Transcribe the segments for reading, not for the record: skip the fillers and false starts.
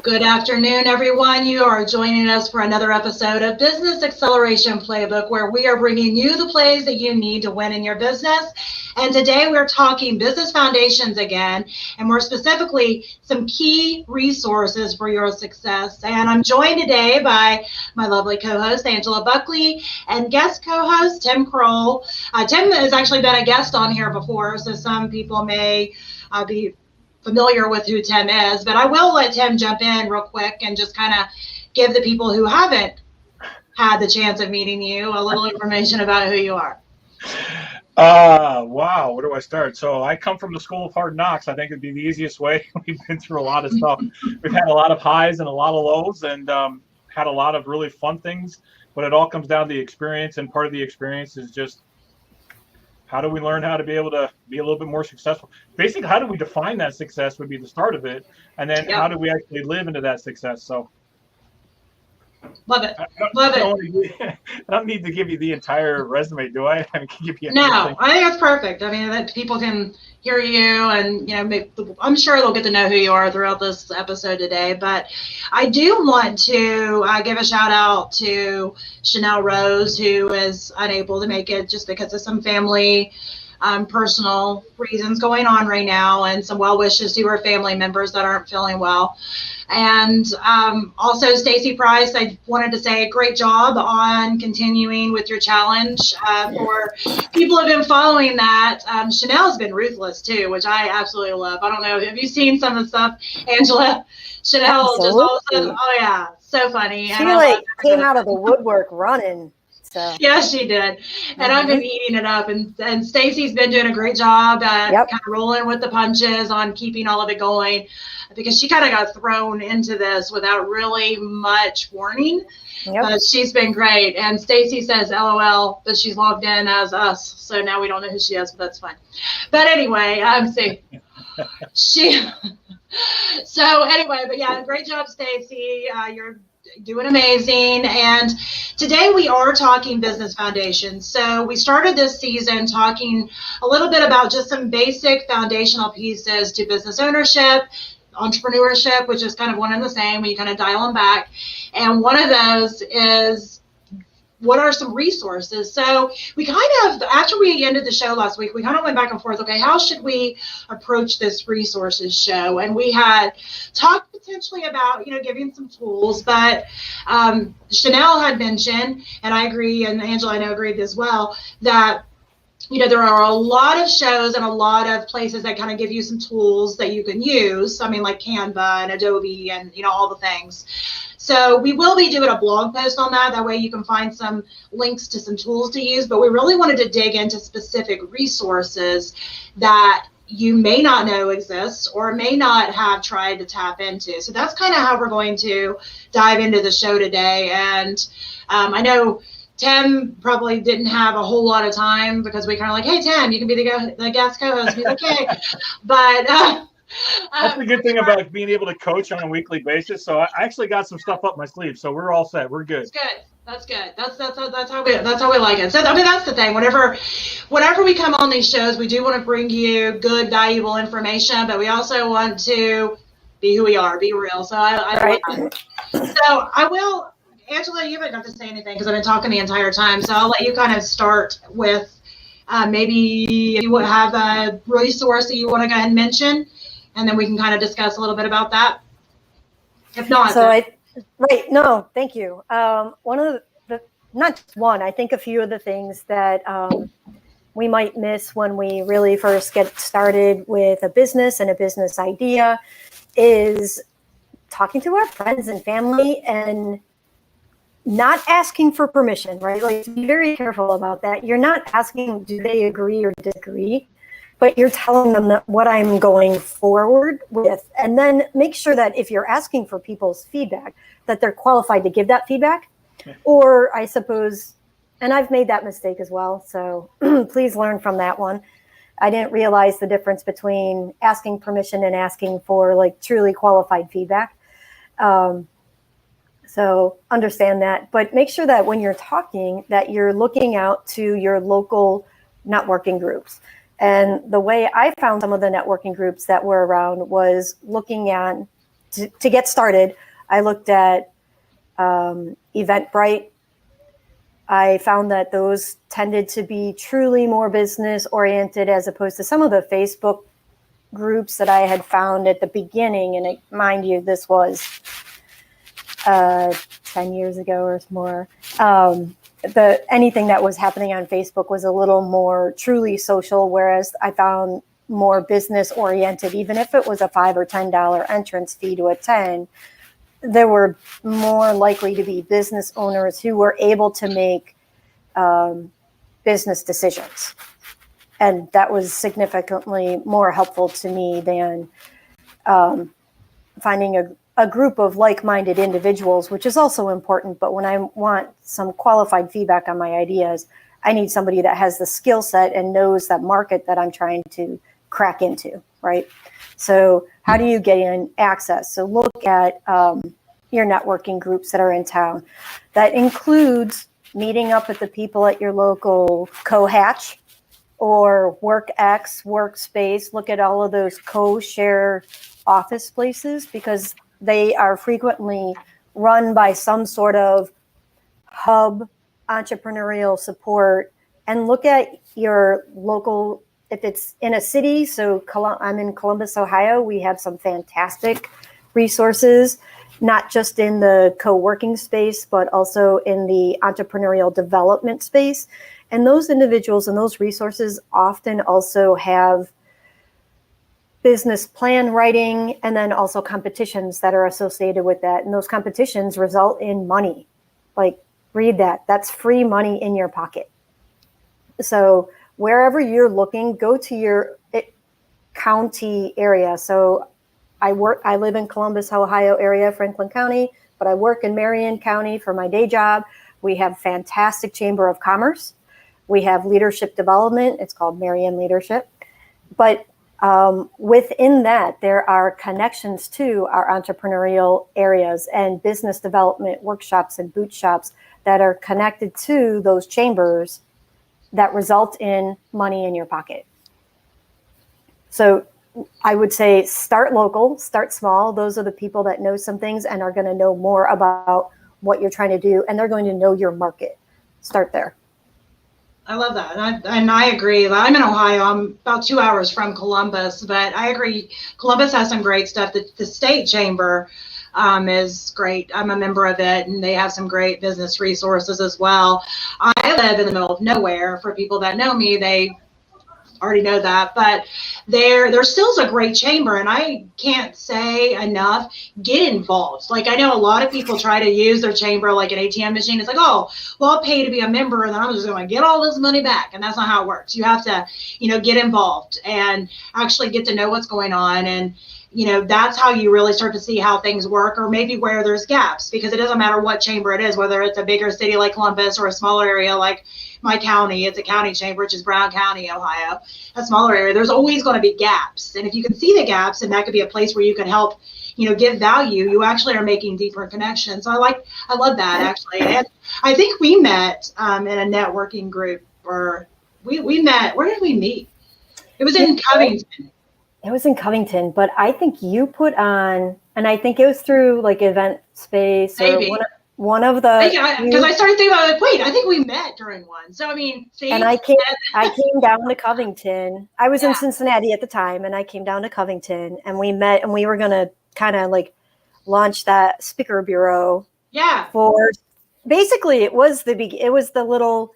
Good afternoon, everyone. You are joining us for another episode of Business Acceleration Playbook, where we are bringing you the plays that you need to win in your business. And today we're talking business foundations again, and more specifically, some key resources for your success. And I'm joined today by my lovely co-host, Angela Buckley, and guest co-host, Tim Croll. Tim has actually been a guest on here before, so some people may be familiar with who Tim is, but I will let Tim jump in real quick and just kind of give the people who haven't had the chance of meeting you a little information about who you are. Wow, where do I start? So I come from the school of hard knocks. I think it'd be the easiest way. We've been through a lot of stuff. We've had a lot of highs and a lot of lows, and had a lot of really fun things, but it all comes down to the experience, and part of the experience is just how do we learn how to be able to be a little bit more successful? Basically, how do we define that success would be the start of it. And then how do we actually live into that success? So love it. I don't need to give you the entire resume, do I? I mean, can give you No, I think that's perfect. I mean, that people can hear you, and I'm sure they'll get to know who you are throughout this episode today. But I do want to give a shout out to Chanel Rose, who is unable to make it just because of some family personal reasons going on right now, and some well wishes to her family members that aren't feeling well. And also Stacy Price, I wanted to say great job on continuing with your challenge. For people who have been following that, Chanel's been ruthless too, which I absolutely love. I don't know, have you seen some of the stuff, Angela? Chanel Absolutely. just all of a sudden, oh yeah, so funny. She came out of the woodwork running. So. Yeah, she did. And I've been eating it up. And Stacy's been doing a great job at kind of rolling with the punches on keeping all of it going, because she kind of got thrown into this without really much warning. But she's been great. And Stacy says LOL, but she's logged in as us. So now we don't know who she is, but that's fine. But anyway, so anyway, but yeah, great job, Stacy. You're doing amazing. And today we are talking business foundations. So we started this season talking a little bit about just some basic foundational pieces to business ownership, entrepreneurship, which is kind of one and the same when you kind of dial them back. And one of those is, what are some resources? So we kind of, after we ended the show last week, we kind of went back and forth. Okay, how should we approach this resources show? And we had talked potentially about, giving some tools, but Chanel had mentioned, and I agree, and Angela, I know, agreed as well, that there are a lot of shows and a lot of places that kind of give you some tools that you can use. I mean, like Canva and Adobe and, all the things. So we will be doing a blog post on that. That way you can find some links to some tools to use. But we really wanted to dig into specific resources that you may not know exist or may not have tried to tap into. So that's kind of how we're going to dive into the show today. And I know Tim probably didn't have a whole lot of time, because we kind of like, hey, Tim, you can be the guest co-host. He's okay. But that's the good thing about being able to coach on a weekly basis. So I actually got some stuff up my sleeve. So we're all set. We're good. That's good. That's how we like it. So I mean, that's the thing. Whenever we come on these shows, we do want to bring you good, valuable information, but we also want to be who we are, be real. So I So I will. Angela, you haven't got to say anything because I've been talking the entire time. So I'll let you kind of start with maybe if you would have a resource that you want to go ahead and mention, and then we can kind of discuss a little bit about that. If not. No, thank you. One of not just one, I think a few of the things that we might miss when we really first get started with a business and a business idea is talking to our friends and family and not asking for permission, right? Like, be very careful about that. You're not asking, do they agree or disagree, but you're telling them that what I'm going forward with. And then make sure that if you're asking for people's feedback, that they're qualified to give that feedback. Or I suppose, and I've made that mistake as well, so please learn from that one. I didn't realize the difference between asking permission and asking for like truly qualified feedback. So understand that, but make sure that when you're talking that you're looking out to your local networking groups. And the way I found some of the networking groups that were around was looking at to get started, I looked at Eventbrite. I found that those tended to be truly more business oriented as opposed to some of the Facebook groups that I had found at the beginning. And mind you, this was 10 years ago or more. Anything that was happening on Facebook was a little more truly social, whereas I found more business oriented. Even if it was a $5 or $10 entrance fee to attend, there were more likely to be business owners who were able to make business decisions. And that was significantly more helpful to me than finding a group of like-minded individuals, which is also important. But when I want some qualified feedback on my ideas, I need somebody that has the skill set and knows that market that I'm trying to crack into, right? So how do you get in access? So look at your networking groups that are in town. That includes meeting up with the people at your local co-hatch or WorkX, Workspace. Look at all of those co-share office places because they are frequently run by some sort of hub entrepreneurial support. And look at your local, if it's in a city. So I'm in Columbus, Ohio. We have some fantastic resources, not just in the co-working space, but also in the entrepreneurial development space. And those individuals and those resources often also have business plan writing and then also competitions that are associated with that. And those competitions result in money. Like, read that. That's free money in your pocket. So wherever you're looking, go to your county area. So I live in Columbus, Ohio area, Franklin County, but I work in Marion County for my day job. We have fantastic Chamber of Commerce. We have leadership development. It's called Marion Leadership. But within that, there are connections to our entrepreneurial areas and business development workshops and boot shops that are connected to those chambers that result in money in your pocket. So I would say start local, start small. Those are the people that know some things and are going to know more about what you're trying to do, and they're going to know your market. Start there. I love that. And I agree. I'm in Ohio. I'm about 2 hours from Columbus, but I agree. Columbus has some great stuff. The state chamber is great. I'm a member of it, and they have some great business resources as well. I live in the middle of nowhere. For people that know me, they already know that, but there still is a great chamber, and I can't say enough, get involved. Like, I know a lot of people try to use their chamber like an ATM machine. It's like, oh, well, I'll pay to be a member and then I'm just going to get all this money back. And that's not how it works. You have to, get involved and actually get to know what's going on. And that's how you really start to see how things work, or maybe where there's gaps, because it doesn't matter what chamber it is, whether it's a bigger city like Columbus or a smaller area like my county. It's a county chamber, which is Brown County, Ohio, a smaller area. There's always going to be gaps. And if you can see the gaps, and that could be a place where you can help, give value, you actually are making deeper connections. So I love that, actually. And I think we met in a networking group, or we met, where did we meet? It was in Covington. It was in Covington, but I think you put on, and I think it was through like Event Space or one of the. Because I started thinking about it. Wait, I think we met during one. So see. And I came down to Covington. I was in Cincinnati at the time, and I came down to Covington, and we met, and we were gonna kind of like launch that speaker bureau. Yeah. For basically, it was the little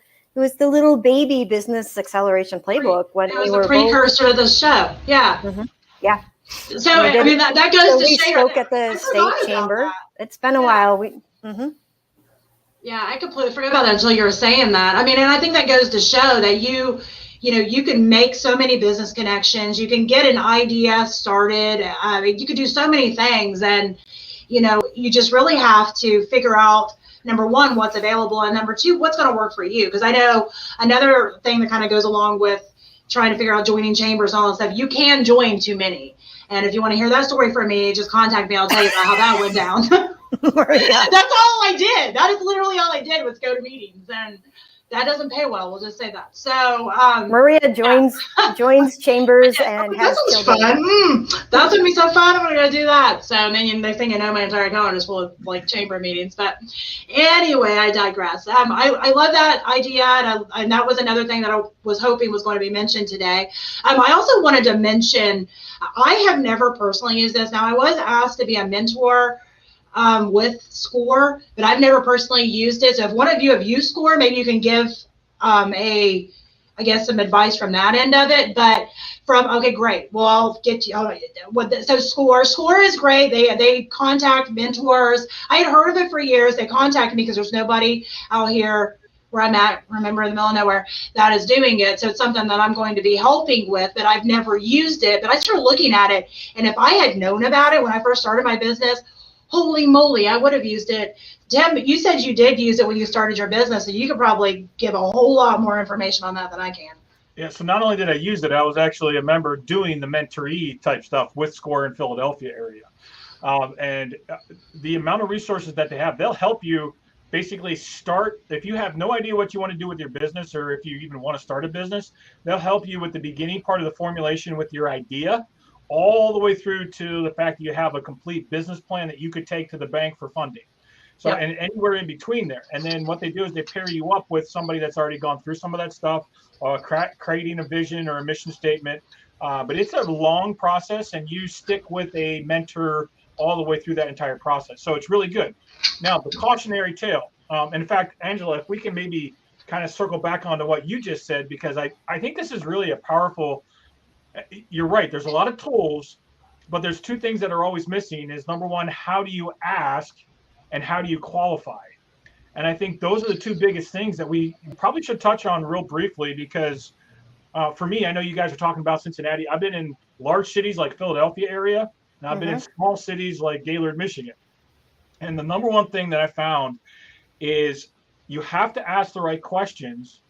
baby Business Acceleration Playbook when it was the precursor to the show. Yeah. Mm-hmm. Yeah. So that goes to show. We spoke at the state chamber. It's been a while. Yeah, I completely forgot about that until you were saying that. And I think that goes to show that you can make so many business connections. You can get an idea started. You can do so many things, and you just really have to figure out, number one, what's available, and number two, what's going to work for you. Because I know another thing that kind of goes along with trying to figure out joining chambers and all that stuff, you can join too many. And if you want to hear that story from me, just contact me. I'll tell you about how that went down. That's all I did. That is literally all I did, was go to meetings. And That doesn't pay well. We'll just say that. So Maria joins chambers and that has sounds children. fun. That's gonna be so fun. I'm gonna go do that. So then they think I know my entire calendar is full of like chamber meetings. But anyway, I digress. I love that idea, and that was another thing that I was hoping was going to be mentioned today. I also wanted to mention I have never personally used this. Now I was asked to be a mentor with SCORE, but I've never personally used it. So if one of you have used SCORE, maybe you can give some advice from that end of it. But okay, great. Well, I'll get you. So SCORE is great. They contact mentors. I had heard of it for years. They contacted me because there's nobody out here where I'm at, remember, in the middle of nowhere, that is doing it. So it's something that I'm going to be helping with, but I've never used it. But I started looking at it, and if I had known about it when I first started my business, holy moly, I would have used it. Tim, you said you did use it when you started your business, so you could probably give a whole lot more information on that than I can. Yeah, so not only did I use it, I was actually a member doing the mentoree type stuff with SCORE in Philadelphia area. And the amount of resources that they have, they'll help you basically start. If you have no idea what you want to do with your business, or if you even want to start a business, they'll help you with the beginning part of the formulation with your idea, all the way through to the fact that you have a complete business plan that you could take to the bank for funding. So, Yep. And anywhere in between there. And then what they do is they pair you up with somebody that's already gone through some of that stuff, creating a vision or a mission statement. But it's a long process, and you stick with a mentor all the way through that entire process. So it's really good. Now, the cautionary tale. And in fact, Angela, if we can maybe kind of circle back onto what you just said, because I think this is really a powerful. You're right. There's a lot of tools, but there's two things that are always missing is number one, how do you ask and how do you qualify? And I think those are the two biggest things that we probably should touch on real briefly, because for me, I know you guys are talking about Cincinnati. I've been in large cities like Philadelphia area, and I've been in small cities like Gaylord, Michigan. And the number one thing that I found is you have to ask the right questions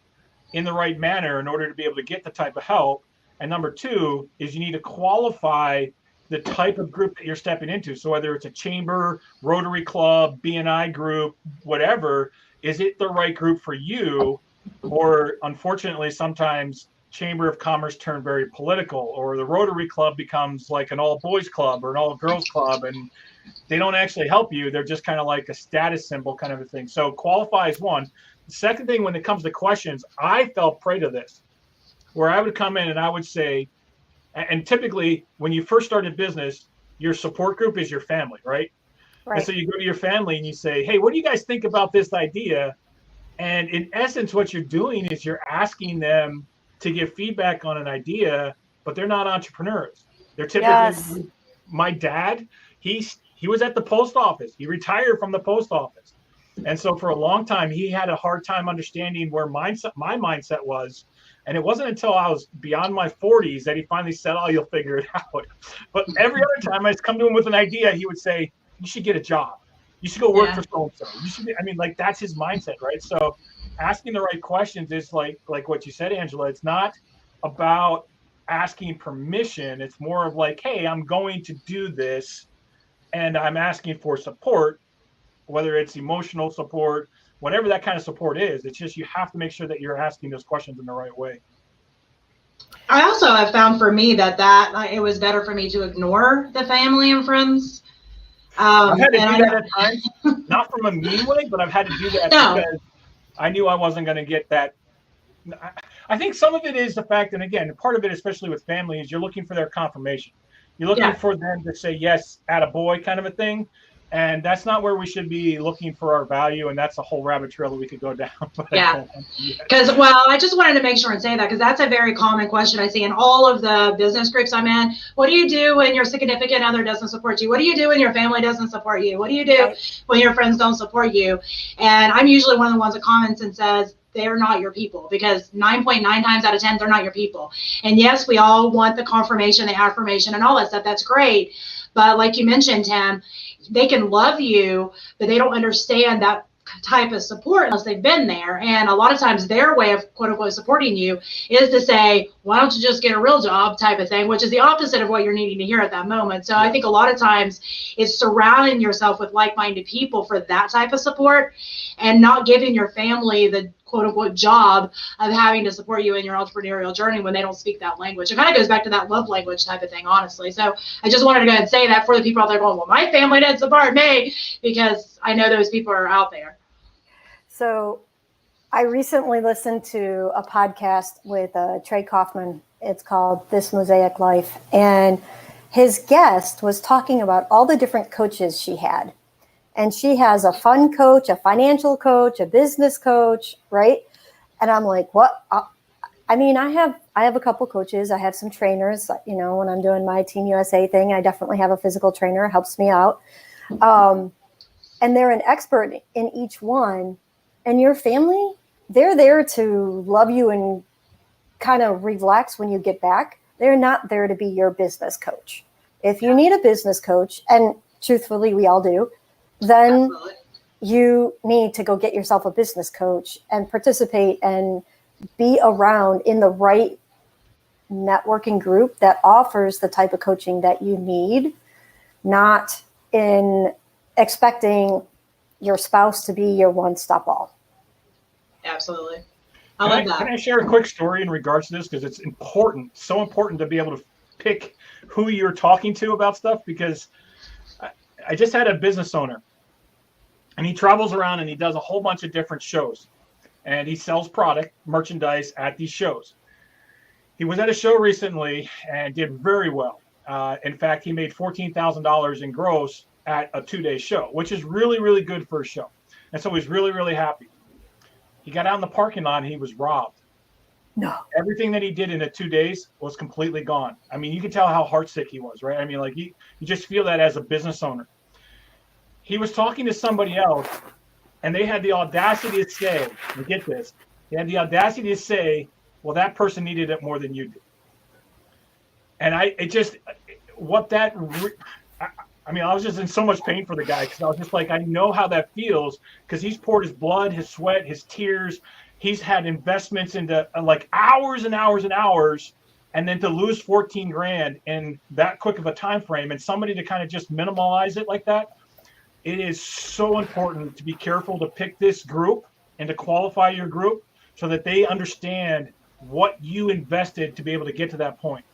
in the right manner in order to be able to get the type of help. And number two is you need to qualify the type of group that you're stepping into. So whether it's a chamber, Rotary Club, BNI group, whatever, is it the right group for you? Or unfortunately, sometimes Chamber of Commerce turn very political, or the Rotary Club becomes like an all boys club or an all girls club, and they don't actually help you. They're just kind of like a status symbol kind of a thing. So qualify is one. The second thing, when it comes to questions, I fell prey to this, where I would come in and I would say, and typically when you first start a business, your support group is your family, right? And so you go to your family and you say, hey, what do you guys think about this idea? And in essence, what you're doing is you're asking them to give feedback on an idea, but they're not entrepreneurs. They're typically, my dad, he was at the post office. He retired from the post office. And so for a long time, he had a hard time understanding where my mindset was. And it wasn't until I was beyond my 40s that he finally said, oh, you'll figure it out. But every other time I come to him with an idea, he would say, you should get a job. You should go work for so-and-so. You should, that's his mindset, right? So asking the right questions is like what you said, Angela. It's not about asking permission. It's more of like, hey, I'm going to do this, and I'm asking for support, whether it's emotional support, whatever that kind of support is. It's just you have to make sure that you're asking those questions in the right way. I also have found for me that it was better for me to ignore the family and friends. I've had to do that at times, not from a mean way, but I've had to do that because I knew I wasn't going to get that. I think some of it is the fact, and again, part of it, especially with family, is you're looking for their confirmation. You're looking for them to say, yes, attaboy kind of a thing. And that's not where we should be looking for our value. And that's a whole rabbit trail that we could go down. Because, I just wanted to make sure and say that, because that's a very common question I see in all of the business groups I'm in. What do you do when your significant other doesn't support you? What do you do when your family doesn't support you? What do you do when your friends don't support you? And I'm usually one of the ones that comments and says, they're not your people, because 9.9 times out of 10, they're not your people. And yes, we all want the confirmation, the affirmation, and all that stuff. That's great. But like you mentioned, Tim, they can love you, but they don't understand that type of support unless they've been there. And a lot of times their way of quote unquote supporting you is to say, why don't you just get a real job type of thing, which is the opposite of what you're needing to hear at that moment. So I think a lot of times it's surrounding yourself with like-minded people for that type of support, and not giving your family the quote unquote job of having to support you in your entrepreneurial journey when they don't speak that language. It kind of goes back to that love language type of thing, honestly. So I just wanted to go ahead and say that for the people out there going, well, my family didn't support me, because I know those people are out there. So I recently listened to a podcast with Trey Kaufman. It's called This Mosaic Life. And his guest was talking about all the different coaches she had. And she has a fun coach, a financial coach, a business coach, right? And I'm like, what? I mean, I have a couple coaches. I have some trainers. You know, when I'm doing my Team USA thing, I definitely have a physical trainer. It helps me out. And they're an expert in each one. And your family, they're there to love you and kind of relax when you get back. They're not there to be your business coach. If you need a business coach, and truthfully, we all do, then Absolutely. you need to go get yourself a business coach and participate and be around in the right networking group that offers the type of coaching that you need, not in expecting your spouse to be your one-stop all. Absolutely. I love that. Can I share a quick story in regards to this? Because it's important, so important to be able to pick who you're talking to about stuff, because I just had a business owner, and he travels around and he does a whole bunch of different shows, and he sells merchandise at these shows. He was at a show recently and did very well. In fact, he made $14,000 in gross at a 2-day show, which is really, really good for a show. And so he's really, really happy. He got out in the parking lot and he was robbed. No. Everything that he did in the 2 days was completely gone. I mean, you could tell how heartsick he was, right? I mean, like you just feel that as a business owner. He was talking to somebody else, and they had the audacity to say, and get this, they had the audacity to say, well, that person needed it more than you did. And I was just in so much pain for the guy, because I was just like, I know how that feels, because he's poured his blood, his sweat, his tears. He's had investments into like hours and hours and hours, and then to lose 14 grand in that quick of a time frame, and somebody to kind of just minimalize it like that. It is so important to be careful to pick this group and to qualify your group so that they understand what you invested to be able to get to that point.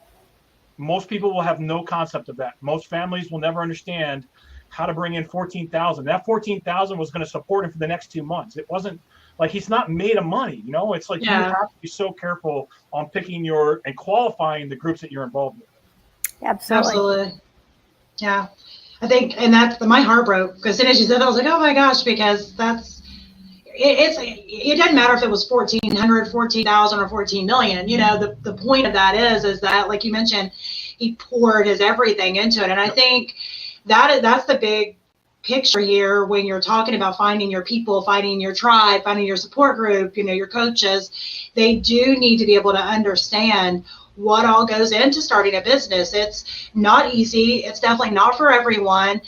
Most people will have no concept of that. Most families will never understand how to bring in $14,000. That $14,000 was going to support him for the next 2 months. It wasn't like he's not made of money, you know. It's like you have to be so careful on picking and qualifying the groups that you're involved with. Absolutely. Yeah. I think, and that's my heart broke, because as soon as you said that, I was like, oh my gosh, because it doesn't matter if it was 1,400, 14,000, or 14 million. You know, the point of that is that, like you mentioned, he poured his everything into it. And I think that's the big picture here when you're talking about finding your people, finding your tribe, finding your support group, you know, your coaches. They do need to be able to understand what all goes into starting a business. It's not easy. It's definitely not for everyone.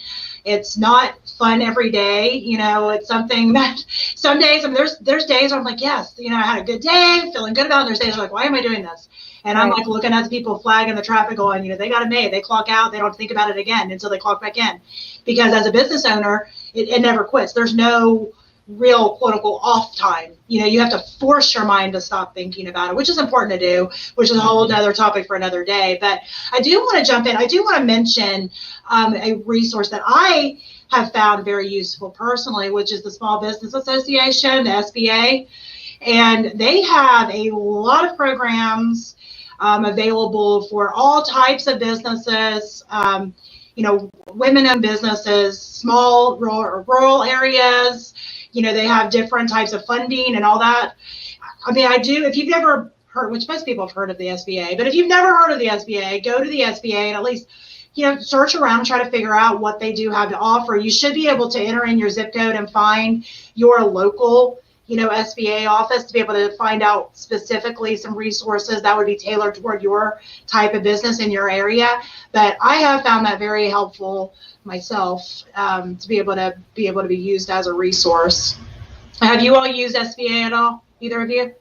It's not fun every day. You know, it's something that some days, I mean, there's days where I'm like, yes, you know, I had a good day, feeling good about it. There's days where I'm like, why am I doing this? And I'm like looking at the people flagging the traffic going, you know, they got it made. They clock out. They don't think about it again until they clock back in. Because as a business owner, it never quits. There's no real quote unquote off time. You know, you have to force your mind to stop thinking about it, which is important to do, which is a whole other topic for another day. But I do want to jump in. I do want to mention a resource that I have found very useful personally, which is the Small Business Association, the SBA. And they have a lot of programs available for all types of businesses, you know, women-owned businesses, small rural areas. You know, they have different types of funding and all that. I mean, if you've never heard, which most people have heard of the SBA, but if you've never heard of the SBA, go to the SBA and at least, you know, search around and try to figure out what they do have to offer. You should be able to enter in your zip code and find your local, you know, SBA office to be able to find out specifically some resources that would be tailored toward your type of business in your area. But I have found that very helpful myself, to be able to be used as a resource. Have you all used SBA at all? Either of you?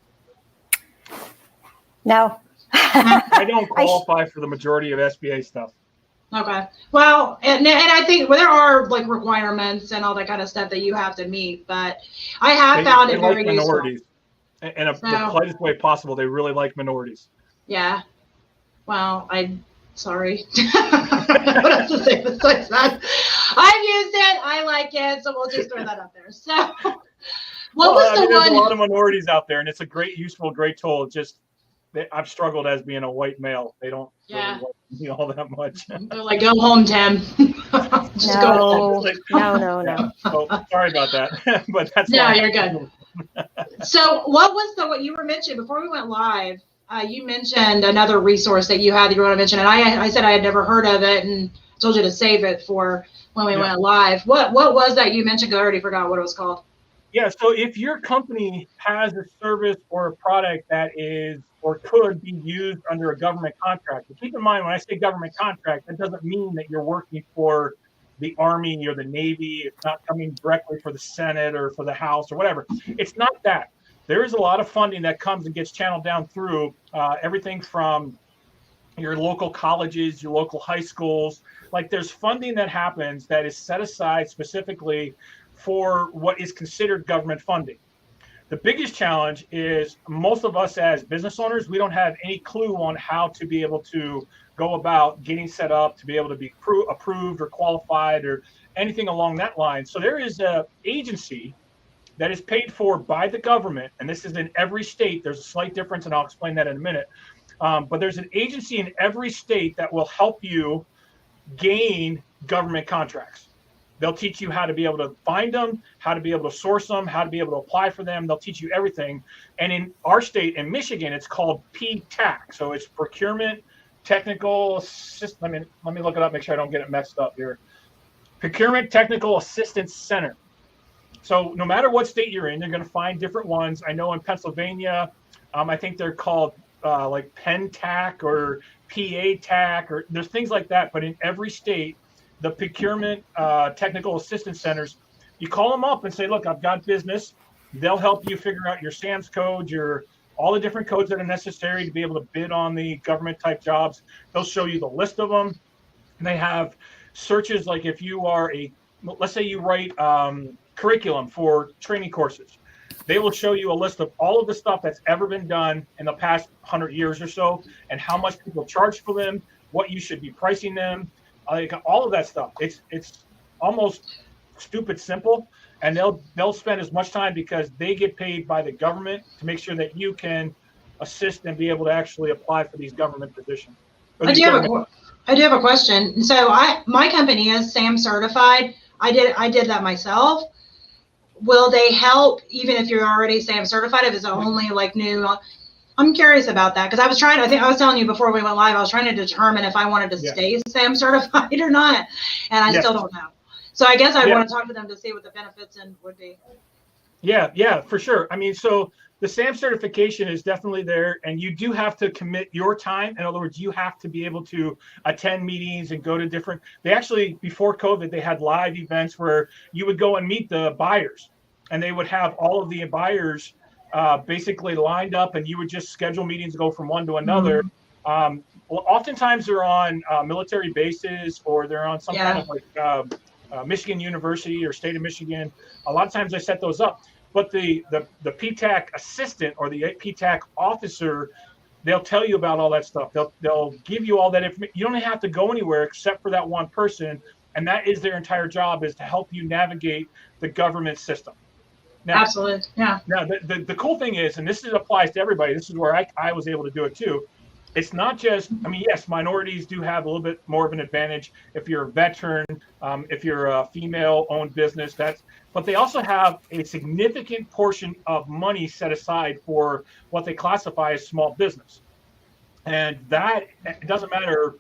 No. I don't qualify for the majority of SBA stuff. Okay. Well, and I think there are like requirements and all that kind of stuff that you have to meet, but I have found it very useful. In the politest way possible. They really like minorities. Yeah. Well, sorry. What else to say besides that? I've used it. I like it. So we'll just throw that up there. So there's a lot of minorities out there, and it's a great, useful, great tool. Just I've struggled as being a white male. They don't really like me all that much. They're like, go home, Tim. Just go home. No. So, sorry about that. But that's you're good. So what you were mentioning before we went live? You mentioned another resource that you had that you want to mention, and I said I had never heard of it, and told you to save it for when we went live. What was that you mentioned? 'Cause I already forgot what it was called. Yeah. So if your company has a service or a product that is or could be used under a government contract, but keep in mind when I say government contract, that doesn't mean that you're working for the Army or the Navy. It's not coming directly for the Senate or for the House or whatever. It's not that. There is a lot of funding that comes and gets channeled down through everything from your local colleges, your local high schools. Like there's funding that happens that is set aside specifically for what is considered government funding. The biggest challenge is most of us as business owners, we don't have any clue on how to be able to go about getting set up to be able to be approved or qualified or anything along that line. So there is an agency that is paid for by the government, and this is in every state. There's a slight difference, and I'll explain that in a minute. But there's an agency in every state that will help you gain government contracts. They'll teach you how to be able to find them, how to be able to source them, how to be able to apply for them. They'll teach you everything. And in our state, in Michigan, it's called PTAC. So it's Procurement Technical Assistance. Let me look it up, make sure I don't get it messed up here. Procurement Technical Assistance Center. So no matter what state you're in, you're going to find different ones. I know in Pennsylvania, I think they're called like PenTAC or PATAC, or there's things like that. But in every state, the procurement technical assistance centers, you call them up and say, look, I've got business. They'll help you figure out your SAMS code, all the different codes that are necessary to be able to bid on the government type jobs. They'll show you the list of them. And they have searches like if you are let's say you write curriculum for training courses. They will show you a list of all of the stuff that's ever been done in the past 100 years or so, and how much people charge for them, what you should be pricing them, like all of that stuff. It's almost stupid simple, and they'll spend as much time because they get paid by the government to make sure that you can assist and be able to actually apply for these government positions. I do have a question. So my company is SAM certified. I did that myself. Will they help even if you're already SAM certified? If it's only like new? I'm curious about that because I think I was telling you before we went live, I was trying to determine if I wanted to stay SAM certified or not, and I still don't know. So I guess I want to talk to them to see what the benefits would be. Yeah, for sure. I mean, so the SAM certification is definitely there, and you do have to commit your time. In other words, you have to be able to attend meetings and go to different. They actually, before COVID, they had live events where you would go and meet the buyers, and they would have all of the buyers basically lined up, and you would just schedule meetings, go from one to another. Well, oftentimes they're on military bases, or they're on some kind of like Michigan University or state of Michigan. A lot of times they set those up. But the PTAC assistant or the PTAC officer, they'll tell you about all that stuff. They'll give you all that information. You don't have to go anywhere except for that one person, and that is their entire job, is to help you navigate the government system. Now, absolutely, yeah. Now the cool thing is, and this applies to everybody. This is where I was able to do it too. It's not just, I mean, yes, minorities do have a little bit more of an advantage if you're a veteran, if you're a female-owned business, but they also have a significant portion of money set aside for what they classify as small business. And that, it doesn't matter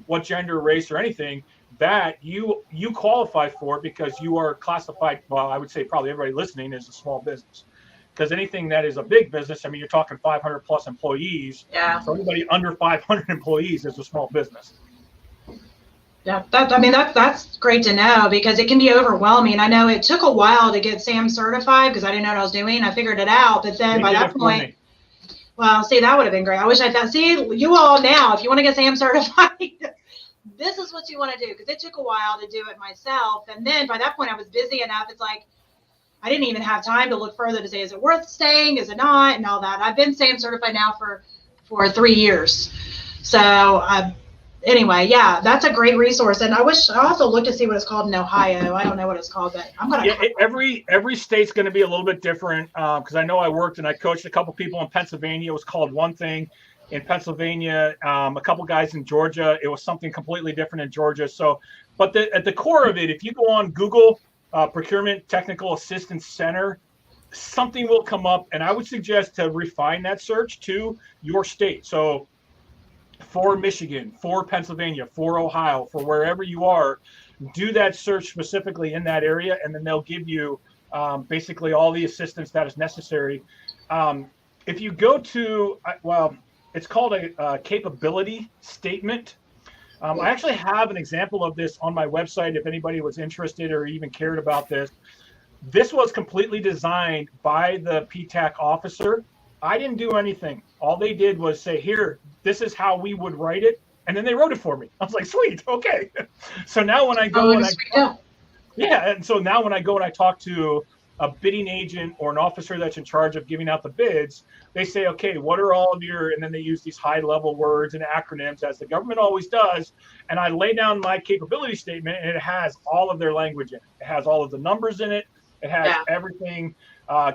what gender, race, or anything, that you qualify for because you are classified, well, I would say probably everybody listening is a small business. Because anything that is a big business, I mean, you're talking 500 plus employees. Yeah. So anybody under 500 employees is a small business. Yeah, that's great to know because it can be overwhelming. I know it took a while to get SAM certified because I didn't know what I was doing. I figured it out, but then by that point, well, see, that would have been great. I wish I thought, see, you all now, if you want to get SAM certified, this is what you want to do because it took a while to do it myself. And then by that point, I was busy enough. It's like, I didn't even have time to look further to say, is it worth staying? Is it not? And all that. I've been SAM certified now for 3 years. So anyway, yeah, that's a great resource. And I also looked to see what it's called in Ohio. I don't know what it's called, but I'm going to. Yeah, every state's going to be a little bit different, because I know I worked and I coached a couple people in Pennsylvania. It was called one thing. In Pennsylvania, a couple guys in Georgia, it was something completely different in Georgia. So, but at the core of it, if you go on Google, Procurement Technical Assistance Center, something will come up, and I would suggest to refine that search to your state. So for Michigan, for Pennsylvania, for Ohio, for wherever you are, do that search specifically in that area, and then they'll give you basically all the assistance that is necessary. If you go to, it's called a capability statement. I actually have an example of this on my website if anybody was interested or even cared about this. This was completely designed by the PTAC officer. I didn't do anything. All they did was say, here, this is how we would write it. And then they wrote it for me. I was like, sweet, okay. So now when I go and so now when I go and I talk to a bidding agent or an officer that's in charge of giving out the bids, they say, okay, what are all of your, and then they use these high level words and acronyms as the government always does. And I lay down my capability statement and it has all of their language in it. It has all of the numbers in it. It has everything,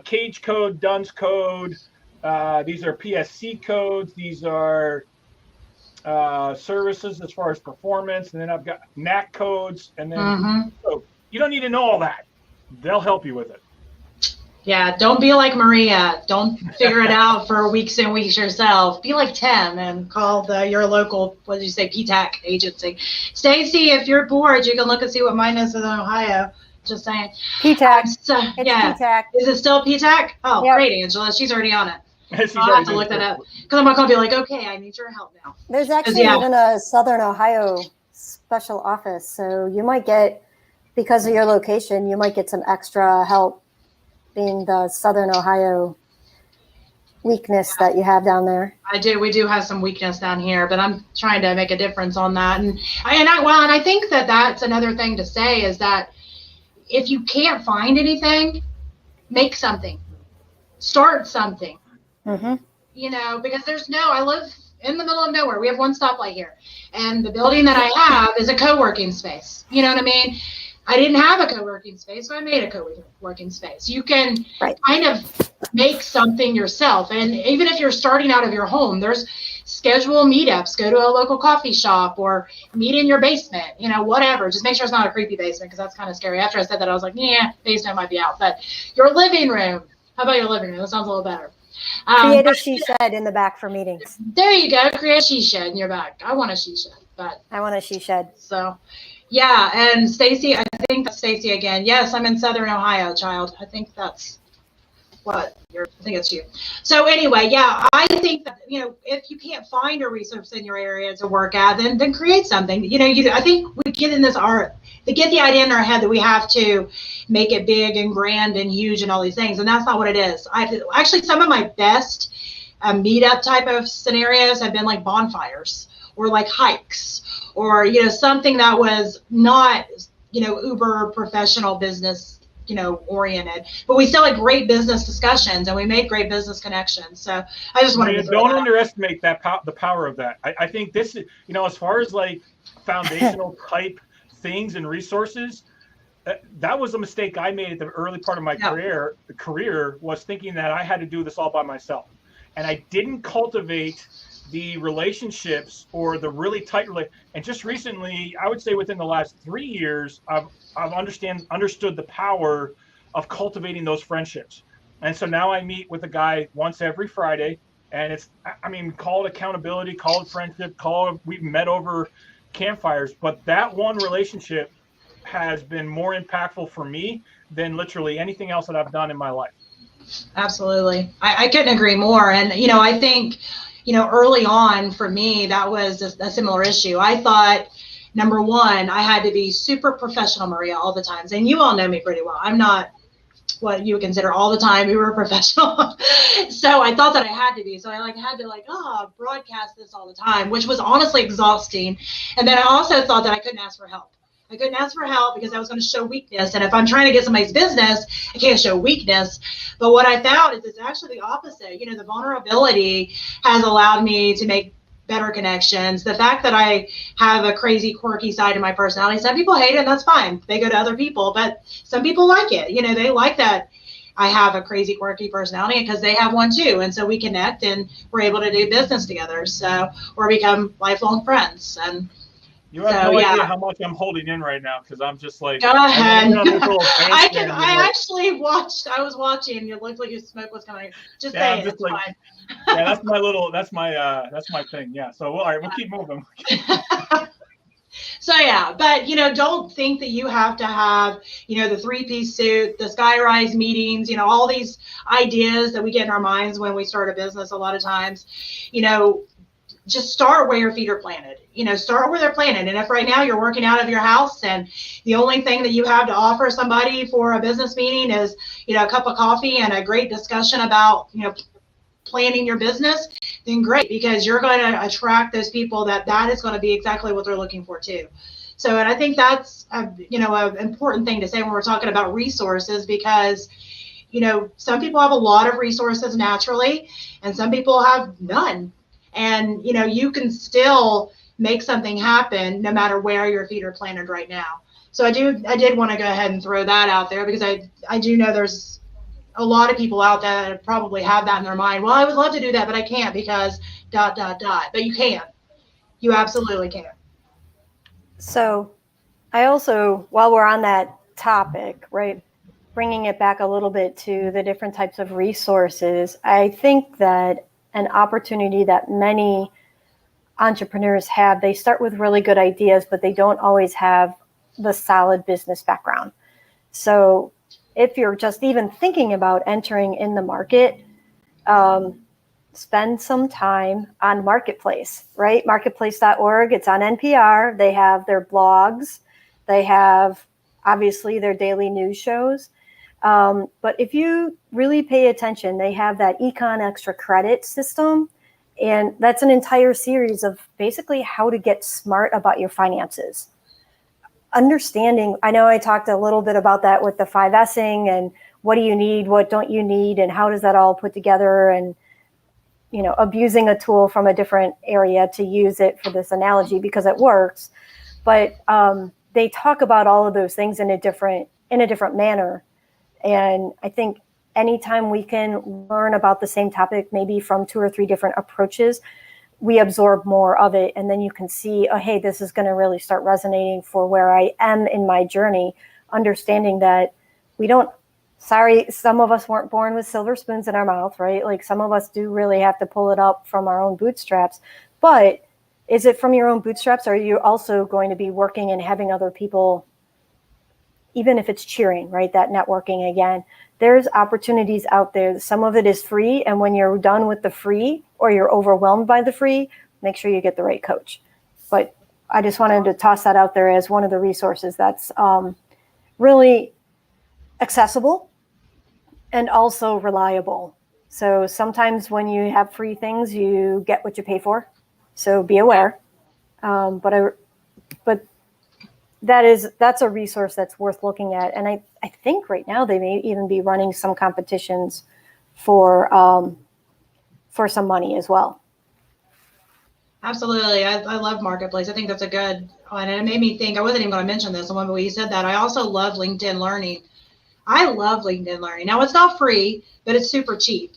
cage code, DUNS code. These are PSC codes. These are services as far as performance. And then I've got NAC codes. And then so you don't need to know all that. They'll help you with it. Yeah, don't be like Maria. Don't figure it out for weeks and weeks yourself. Be like Tim and call your local, what did you say, PTAC agency. Stacy, if you're bored, you can look and see what mine is in Ohio. Just saying. PTAC. PTAC. Is it still PTAC? Oh, yep. Great, Angela. She's already on it. I'll have to look that up. Because I'm going to be like, okay, I need your help now. There's actually even a Southern Ohio special office. So you might get, because of your location, you might get some extra help being the Southern Ohio weakness that you have down there. We do have some weakness down here, but I'm trying to make a difference on that. And I think that that's another thing to say is that if you can't find anything, make something, start something, because I live in the middle of nowhere. We have one stoplight here, and the building that I have is a co-working space. You know what I mean? I didn't have a co-working space, so I made a co-working space. You can kind of make something yourself. And even if you're starting out of your home, there's schedule meetups, go to a local coffee shop or meet in your basement, whatever. Just make sure it's not a creepy basement because that's kind of scary. After I said that, I was like, basement might be out. But your living room, how about your living room? That sounds a little better. Create a she shed in the back for meetings. There you go. Create a she shed in your back. I want a she shed. I want a she shed. So... yeah, and Stacy, I think that's Stacy again. Yes, I'm in Southern Ohio, child. I think that's I think it's you. So anyway, yeah, I think that, if you can't find a resource in your area to work at, then create something. I think we get in they get the idea in our head that we have to make it big and grand and huge and all these things, and that's not what it is. Actually, some of my best meetup type of scenarios have been like bonfires or like hikes. Or, something that was not, uber professional business, oriented, but we still had great business discussions and we made great business connections. So I just wanted to don't underestimate the power of that. I think this is, as far as like foundational type things and resources, that was a mistake I made at the early part of my career was thinking that I had to do this all by myself. And I didn't cultivate the relationships or the really tight and just recently, I would say within the last 3 years, I've understood the power of cultivating those friendships. And so now I meet with a guy once every Friday, and call it accountability, call it friendship, we've met over campfires, but that one relationship has been more impactful for me than literally anything else that I've done in my life. Absolutely. I couldn't agree more. And, I think, early on for me, that was a similar issue. I thought, number one, I had to be super professional, Maria, all the times. And you all know me pretty well. I'm not what you would consider all the time. We were professional. So I thought that I had to be. So I had to broadcast this all the time, which was honestly exhausting. And then I also thought that I couldn't ask for help. I couldn't ask for help because I was going to show weakness. And if I'm trying to get somebody's business, I can't show weakness. But what I found is it's actually the opposite. You know, the vulnerability has allowed me to make better connections. The fact that I have a crazy, quirky side of my personality, some people hate it, and that's fine. They go to other people, but some people like it. You know, they like that I have a crazy, quirky personality because they have one too. And so we connect and we're able to do business together. So, or become lifelong friends. And you have no idea how much I'm holding in right now because I'm just like, go ahead. I was watching and it looked like your smoke was coming. Just saying, it's like, fine. Yeah, that's my thing. Yeah. So, all right, we'll keep moving. So yeah, but don't think that you have to have, the 3-piece suit, the skyrise meetings, all these ideas that we get in our minds when we start a business a lot of times, just start where your feet are planted, start where they're planted. And if right now you're working out of your house and the only thing that you have to offer somebody for a business meeting is, a cup of coffee and a great discussion about, planning your business, then great, because you're going to attract those people that is going to be exactly what they're looking for too. So, and I think that's, an important thing to say when we're talking about resources, because, some people have a lot of resources naturally and some people have none. And, you can still make something happen no matter where your feet are planted right now. So I did want to go ahead and throw that out there because I do know there's a lot of people out there that probably have that in their mind. Well, I would love to do that, but I can't because ... But you can. You absolutely can. So I also, while we're on that topic, right, bringing it back a little bit to the different types of resources, I think that an opportunity that many entrepreneurs have, they start with really good ideas, but they don't always have the solid business background. So if you're just even thinking about entering in the market, spend some time on Marketplace, right? Marketplace.org. It's on NPR. They have their blogs. They have, obviously, their daily news shows. But if you really pay attention, they have that Econ Extra Credit system. And that's an entire series of basically how to get smart about your finances. Understanding, I know I talked a little bit about that with the 5S'ing and what do you need, what don't you need, and how does that all put together, and abusing a tool from a different area to use it for this analogy because it works. But they talk about all of those things in a different manner. And I think anytime we can learn about the same topic, maybe from 2 or 3 different approaches, we absorb more of it. And then you can see, oh, hey, this is going to really start resonating for where I am in my journey, understanding that some of us weren't born with silver spoons in our mouth, right? Like some of us do really have to pull it up from our own bootstraps. But is it from your own bootstraps? Or are you also going to be working and having other people, even if it's cheering, right? That networking again. There's opportunities out there. Some of it is free. And when you're done with the free or you're overwhelmed by the free, make sure you get the right coach. But I just wanted to toss that out there as one of the resources that's really accessible and also reliable. So sometimes when you have free things, you get what you pay for. So be aware. But that's a resource that's worth looking at. And I think right now they may even be running some competitions for some money as well. Absolutely. I love Marketplace. I think that's a good one. And it made me think, I wasn't even going to mention this one, but when you said that, I also love LinkedIn Learning. I love LinkedIn Learning. Now, it's not free, but it's super cheap.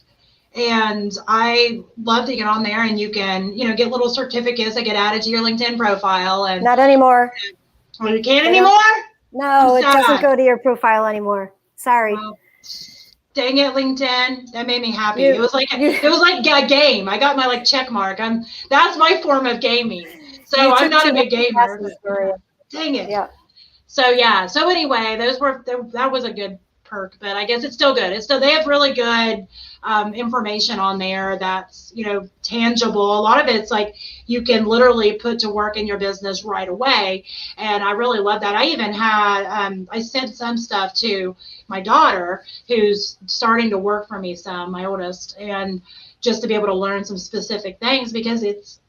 And I love to get on there and you can, get little certificates that get added to your LinkedIn profile. And not anymore. Oh, you can't anymore? No, it doesn't go to your profile anymore. Sorry. Well, dang it, LinkedIn. That made me happy. It was like a game. I got my check mark. That's my form of gaming. So I'm not a big gamer. Dang it. Yeah. So anyway, that was a good perk, but I guess it's still good. They have really good information on there that's, tangible. A lot of it's like you can literally put to work in your business right away. And I really love that. I even had, I sent some stuff to my daughter who's starting to work for me some, my oldest, and just to be able to learn some specific things because it's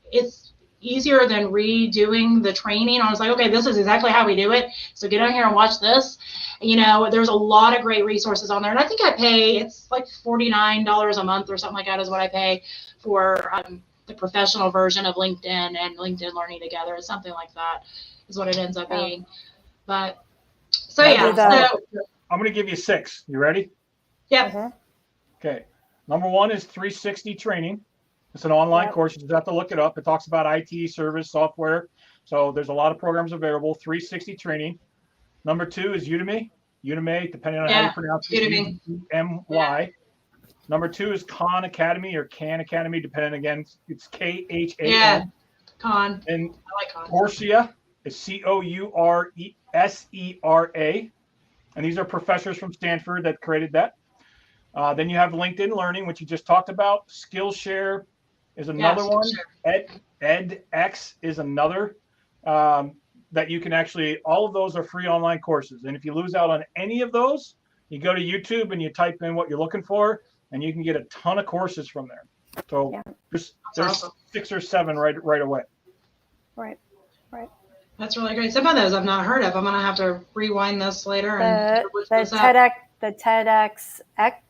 easier than redoing the training. I was like, okay, this is exactly how we do it. So get on here and watch this. There's a lot of great resources on there. And I think I pay, it's like $49 a month or something like that is what I pay for the professional version of LinkedIn and LinkedIn Learning Together. It's something like that is what it ends up being. But so yeah, so I'm going to give you 6. You ready? Yeah. Mm-hmm. Okay. Number 1 is 360 training. It's an online course. You just have to look it up. It talks about IT, service, software. So there's a lot of programs available. 360 training. Number 2 is Udemy, depending on how you pronounce it. Udemy. U-M-Y. Yeah. Number 2 is Khan Academy or Khan Academy, depending again. It's K-H-A-N. Yeah, Khan. And I like Khan. Coursera is C-O-U-R-S-E-R-A. And these are professors from Stanford that created that. Then you have LinkedIn Learning, which you just talked about. Skillshare is another one. edX is another. That you can actually, all of those are free online courses. And if you lose out on any of those, you go to YouTube and you type in what you're looking for, and you can get a ton of courses from there. So there's awesome. 6 or 7 right away. Right. That's really great. Some of those I've not heard of. I'm going to have to rewind this later. The TEDx,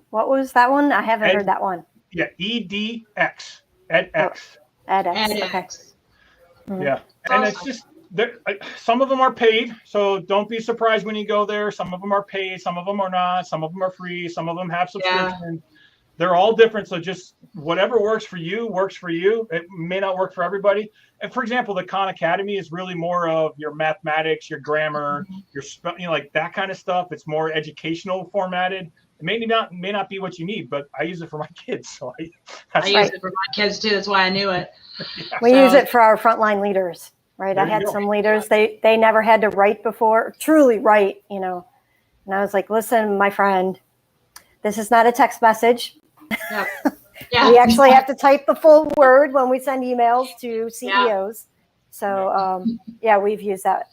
what was that one? I haven't heard that one. Yeah, EDX, edX. edX, okay. Mm-hmm. Yeah, and it's just, some of them are paid, so don't be surprised when you go there. Some of them are paid, some of them are not, some of them are free, some of them have subscription. They're all different, so just whatever works for you. It may not work for everybody. And for example, the Khan Academy is really more of your mathematics, your grammar, your like that kind of stuff. It's more educational formatted. It may not be what you need, but I use it for my kids. So I use it for my kids too. That's why I knew it. We use it for our frontline leaders, right? I had some leaders, they never had to write before, truly write, and I was like, listen, my friend, this is not a text message. Yeah. We actually have to type the full word when we send emails to CEOs. So we've used that.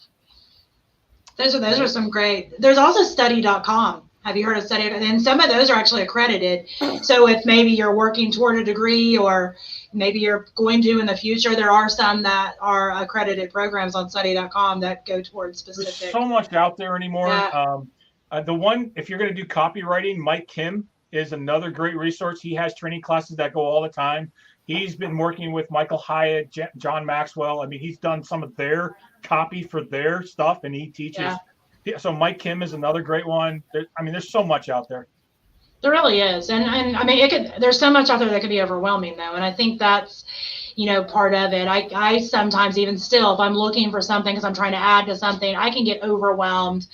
Those are some great. There's also study.com. Have you heard of Study? And some of those are actually accredited. So if maybe you're working toward a degree or maybe you're going to in the future, there are some that are accredited programs on study.com that go towards specific. There's so much out there anymore. The one, if you're going to do copywriting, Mike Kim is another great resource. He has training classes that go all the time. He's been working with Michael Hyatt, John Maxwell. I mean, he's done some of their copy for their stuff, and he teaches. Yeah, so Mike Kim is another great one. There's so much out there. There really is. And I mean, there's so much out there that could be overwhelming, though. And I think that's, part of it. I sometimes even still, if I'm looking for something because I'm trying to add to something, I can get overwhelmed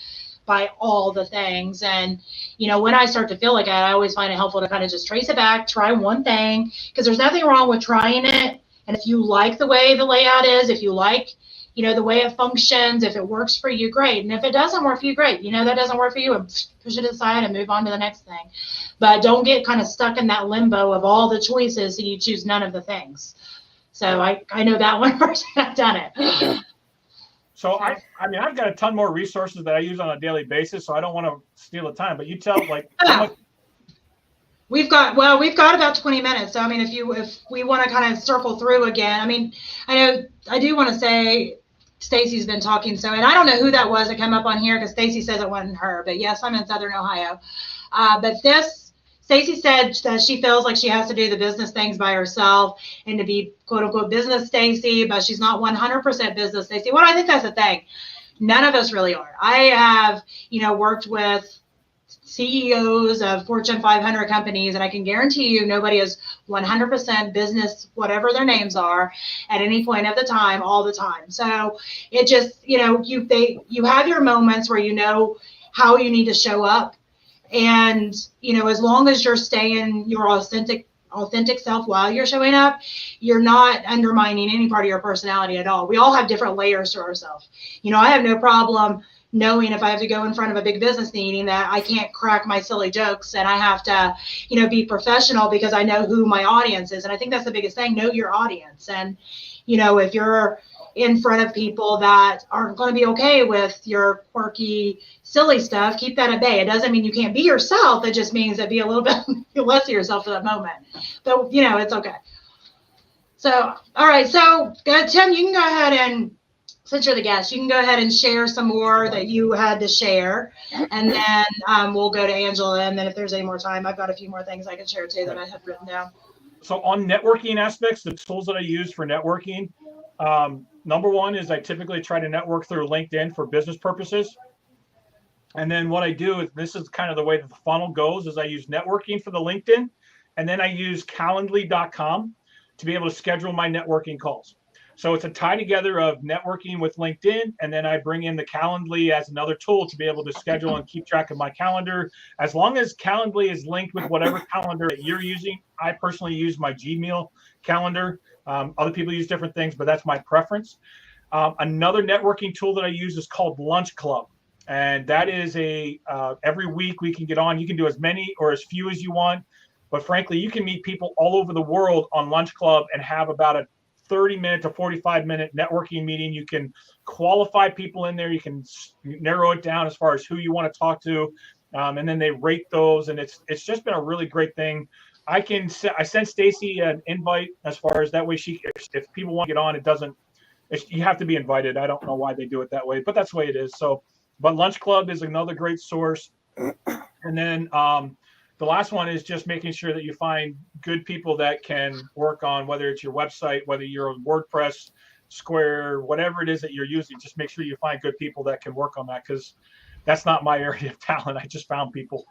by all the things. And, when I start to feel like that, I always find it helpful to kind of just trace it back, try one thing, because there's nothing wrong with trying it. And if you like the way the layout is, if you like, the way it functions, if it works for you, great. And if it doesn't work for you, great. That doesn't work for you, and push it aside and move on to the next thing. But don't get kind of stuck in that limbo of all the choices and you choose none of the things. So I know that one person. I've done it. So I've got a ton more resources that I use on a daily basis, so I don't want to steal the time. But you tell how much. We've got about 20 minutes. So if we want to kind of circle through again, I do want to say Stacy's been talking. So, and I don't know who that was that came up on here because Stacy says it wasn't her. But yes, I'm in Southern Ohio. But Stacy said that she feels like she has to do the business things by herself and to be quote unquote business Stacy, but she's not 100% business Stacy. Well, I think that's the thing. None of us really are. I have, worked with CEOs of Fortune 500 companies, and I can guarantee you nobody is 100% business, whatever their names are, at any point of the time, all the time. So it just, you have your moments where you know how you need to show up. And, as long as you're staying your authentic self while you're showing up, you're not undermining any part of your personality at all. We all have different layers to ourselves. I have no problem knowing if I have to go in front of a big business meeting that I can't crack my silly jokes and I have to, be professional because I know who my audience is. And I think that's the biggest thing, know your audience. And, if you're in front of people that aren't going to be okay with your quirky, silly stuff, keep that at bay. It doesn't mean you can't be yourself. It just means that be a little bit less of yourself for that moment. But, it's okay. So, all right. So, Tim, you can go ahead and, since you're the guest, you can go ahead and share some more that you had to share. And then we'll go to Angela. And then if there's any more time, I've got a few more things I can share too that I had written down. So on networking aspects, the tools that I use for networking, number one is I typically try to network through LinkedIn for business purposes. And then what I do is, this is kind of the way that the funnel goes, is I use networking for the LinkedIn, and then I use calendly.com to be able to schedule my networking calls. So it's a tie together of networking with LinkedIn, and then I bring in the Calendly as another tool to be able to schedule and keep track of my calendar. As long as Calendly is linked with whatever calendar that you're using, I personally use my Gmail calendar. Other people use different things, but that's my preference. Another networking tool that I use is called Lunch Club. And that is every week we can get on. You can do as many or as few as you want. But frankly, you can meet people all over the world on Lunch Club and have about a 30-minute to 45-minute networking meeting. You can qualify people in there. You can narrow it down as far as who you want to talk to. And then they rate those. And it's just been a really great thing. I send Stacy an invite as far as that way if people want to get on, you have to be invited. I don't know why they do it that way, but that's the way it is. So, but Lunch Club is another great source. And then the last one is just making sure that you find good people that can work on, whether it's your website, whether you're on WordPress, Square, whatever it is that you're using, just make sure you find good people that can work on that, because that's not my area of talent. I just found people.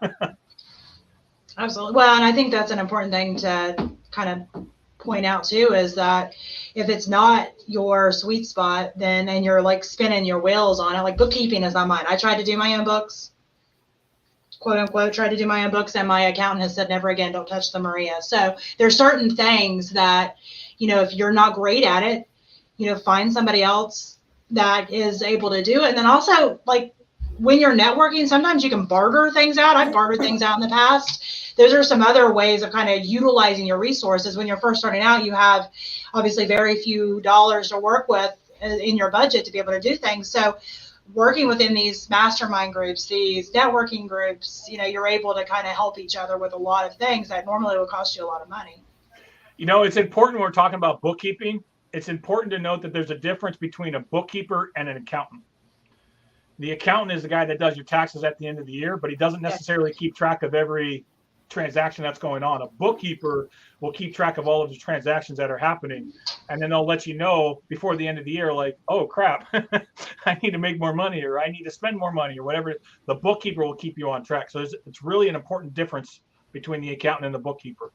Absolutely. Well, and I think that's an important thing to kind of point out too, is that if it's not your sweet spot, then, and you're like spinning your wheels on it, like bookkeeping is not mine. I tried to do my own books, quote unquote, tried to do my own books, and my accountant has said, never again, don't touch the Maria. So there's certain things that, if you're not great at it, find somebody else that is able to do it. And then also, like, when you're networking, sometimes you can barter things out. I've bartered things out in the past. Those are some other ways of kind of utilizing your resources. When you're first starting out, you have obviously very few dollars to work with in your budget to be able to do things. So working within these mastermind groups, these networking groups, you're able to kind of help each other with a lot of things that normally would cost you a lot of money. It's important when we're talking about bookkeeping. It's important to note that there's a difference between a bookkeeper and an accountant. The accountant is the guy that does your taxes at the end of the year, but he doesn't necessarily keep track of every transaction that's going on. A bookkeeper will keep track of all of the transactions that are happening, and then they'll let you know before the end of the year, like, oh crap, I need to make more money, or I need to spend more money, or whatever. The bookkeeper will keep you on track. So it's really an important difference between the accountant and the bookkeeper.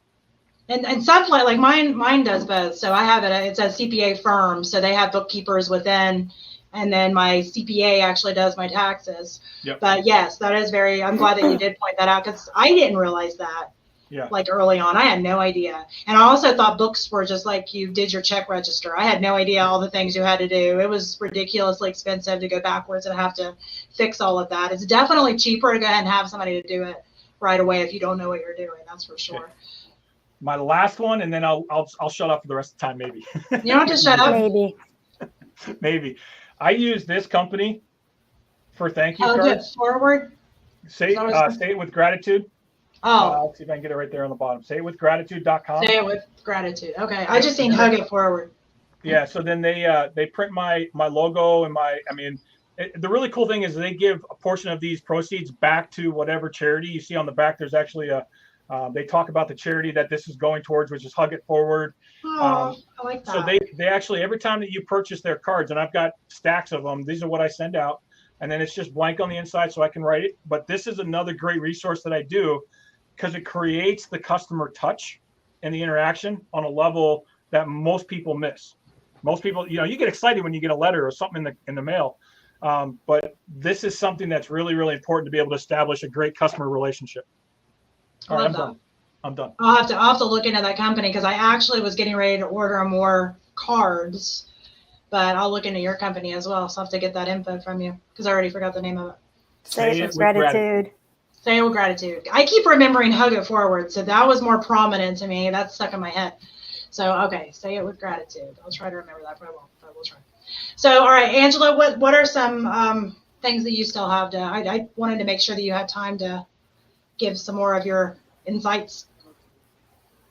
And some like mine does both. So I have it's a CPA firm, so they have bookkeepers within. And then my CPA actually does my taxes. Yep. But yes, that is I'm glad that you did point that out, because I didn't realize that. Yeah. Like early on, I had no idea. And I also thought books were just like you did your check register. I had no idea all the things you had to do. It was ridiculously expensive to go backwards and have to fix all of that. It's definitely cheaper to go ahead and have somebody to do it right away if you don't know what you're doing. That's for sure. Okay. My last one, and then I'll shut up for the rest of the time, maybe. You don't have to shut up. Maybe. I use this company for thank you cards. Forward. Say it with gratitude. Oh. Let's see if I can get it right there on the bottom. Say it with gratitude.com. Say it with gratitude. Okay. I just seen hug it forward. Yeah. So then they print my logo and the really cool thing is they give a portion of these proceeds back to whatever charity. You see on the back, there's actually they talk about the charity that this is going towards, which is Hug It Forward. I like that. So they actually, every time that you purchase their cards, and I've got stacks of them, these are what I send out, and then it's just blank on the inside so I can write it. But this is another great resource that I do, because it creates the customer touch and the interaction on a level that most people miss. Most people, you get excited when you get a letter or something in the mail. But this is something that's really, really important to be able to establish a great customer relationship. All right, I'm done. I'll have to look into that company, because I actually was getting ready to order more cards, but I'll look into your company as well. So I'll have to get that info from you, because I already forgot the name of it. Say it with gratitude. Say it with gratitude. I keep remembering Hug It Forward, so that was more prominent to me. That's stuck in my head. So, okay, say it with gratitude. I'll try to remember that, but I won't. But we'll try. So, all right, Angela, what are some things that you still have to? I wanted to make sure that you had time to give some more of your insights.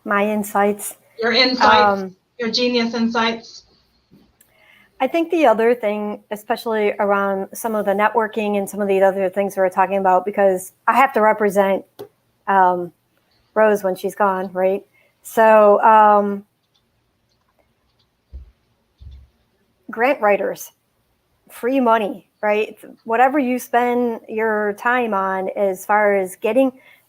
My insights. Your insights. your genius insights? I think the other thing, especially around some of the networking and some of the other things we're talking about, because I have to represent Rose when she's gone, right? So grant writers, free money, right? Whatever you spend your time on as far as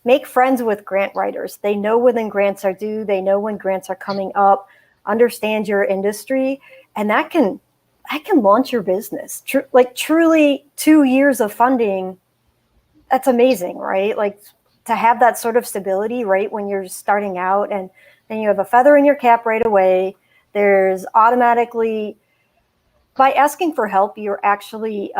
make friends with grant writers. They know when grants are due. They know when grants are coming up, understand your industry, and that can launch your business. Truly 2 years of funding, that's amazing, right? Like to have that sort of stability right when you're starting out, and then you have a feather in your cap right away. There's automatically, by asking for help, you're actually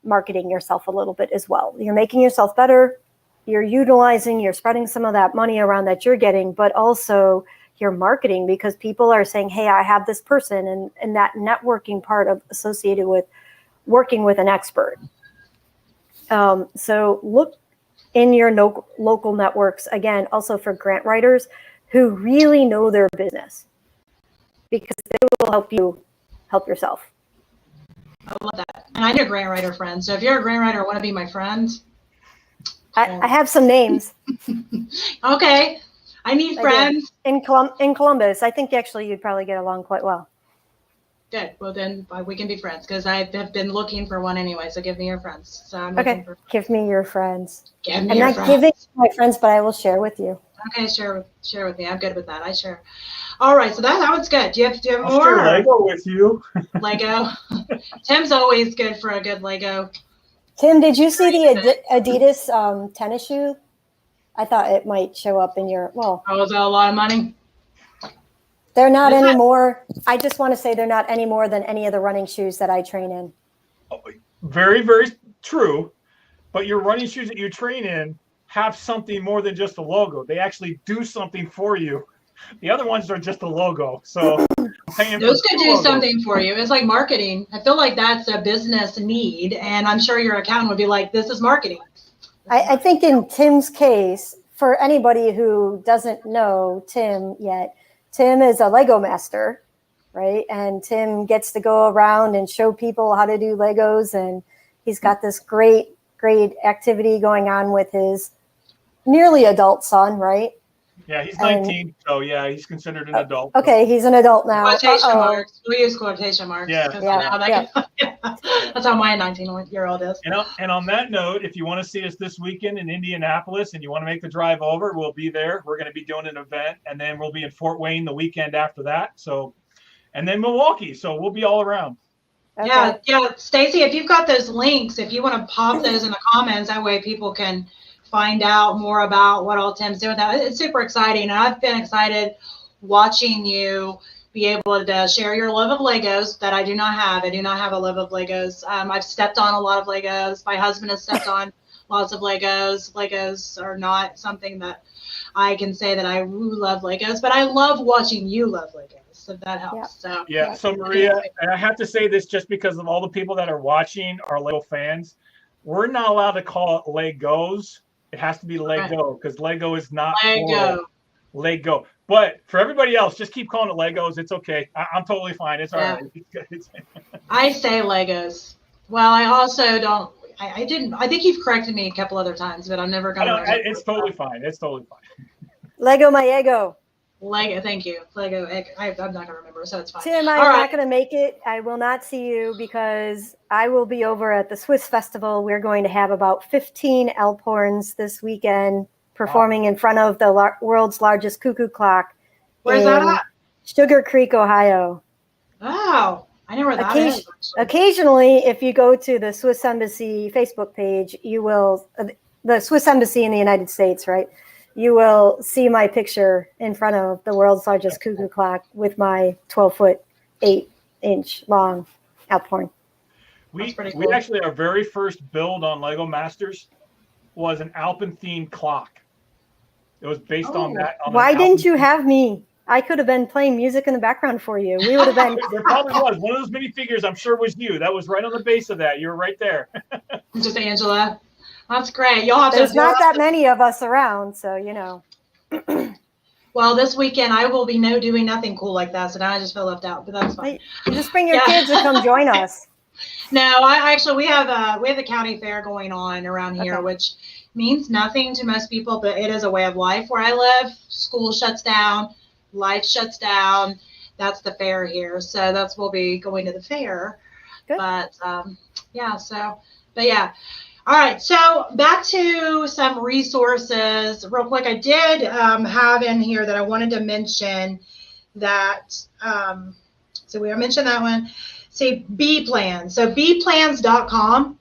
marketing yourself a little bit as well. You're making yourself better. You're spreading some of that money around that you're getting, but also you're marketing because people are saying, hey, I have this person, and that networking part associated with working with an expert. So look in your local networks, again, also for grant writers who really know their business, because they will help you help yourself. I love that. And I need a grant writer friend. So if you're a grant writer and want to be my friend, I have some names. okay. I need friends. In Columbus. I think actually you'd probably get along quite well. Good. Well, then we can be friends because I have been looking for one anyway. So give me your friends. So I'm okay. Give me your friends. Give me I'm your not friends. giving my friends, but I will share with you. Okay. Share with me. I'm good with that. I share. All right. So that was good. Do you have I'll more? share Lego with you. Lego. Tim's always good for a good Lego. Tim, did you see the Adidas tennis shoe? I thought it might show up in your, well. Oh, is that a lot of money? They're not anymore. I just want to say they're not any more than any of the running shoes that I train in. Very, very true. But your running shoes that you train in have something more than just a logo. They actually do something for you. The other ones are just a logo. So those could do something for you. It's like marketing. I feel like that's a business need. And I'm sure your accountant would be like, this is marketing. I think in Tim's case, for anybody who doesn't know Tim yet, Tim is a Lego master, right? And Tim gets to go around and show people how to do Legos. And he's got this great activity going on with his nearly adult son, right? Yeah, he's 19, so yeah, he's considered an adult. Okay, he's an adult now. Quotation marks. We use quotation marks. Yeah. That's how my 19-year-old is. And on that note, if you want to see us this weekend in Indianapolis and you want to make the drive over, we'll be there. We're going to be doing an event, and then we'll be in Fort Wayne the weekend after that. So, and then Milwaukee. So we'll be all around. Okay. Yeah. Stacy, if you've got those links, if you want to pop those in the comments, that way people can find out more about what all Tim's doing. It's super exciting. And I've been excited watching you be able to share your love of Legos that I do not have. I do not have a love of Legos. I've stepped on a lot of Legos. My husband has stepped on lots of Legos. Legos are not something that I can say that I love Legos, but I love watching you love Legos. So that helps. Yeah. So Maria, and I have to say this just because of all the people that are watching are Lego fans. We're not allowed to call it Legos. It has to be Lego because Lego is not Lego. But for everybody else, just keep calling it Legos. It's okay. I'm totally fine. It's all right. I say Legos. Well, I also don't. I didn't. I think you've corrected me a couple other times, but I'm never gonna. It's totally fine. It's totally fine. Lego my ego. Lego, thank you. Lego, I'm not going to remember, so it's fine. Tim, I'm not going to make it. I will not see you because I will be over at the Swiss Festival. We're going to have about 15 Alphorns this weekend performing in front of the world's largest cuckoo clock. Where's that at? Sugar Creek, Ohio. Oh, I know where that is. Occasionally, if you go to the Swiss Embassy Facebook page, you will, the Swiss Embassy in the United States, right? You will see my picture in front of the world's largest cuckoo clock with my 12-foot, 8-inch long Alphorn. We actually, our very first build on Lego Masters was an Alpen-themed clock. It was based on that. Why didn't you have me? I could have been playing music in the background for you. We would have been. There probably was. One of those minifigures, I'm sure, was you. That was right on the base of that. You were right there. Just Angela. That's great. You'll have There's not that many of us around, so you know. Well, this weekend I will be doing nothing cool like that, so now I just feel left out, but that's fine. You just bring your kids to come join us. No, we have the county fair going on around here, Okay. which means nothing to most people, but it is a way of life where I live. School shuts down, life shuts down. That's the fair here, so we'll be going to the fair. Good. But yeah. All right, so back to some resources real quick. I did have in here that I wanted to mention that, so we mentioned that one. See, B Plan. So bplans.com.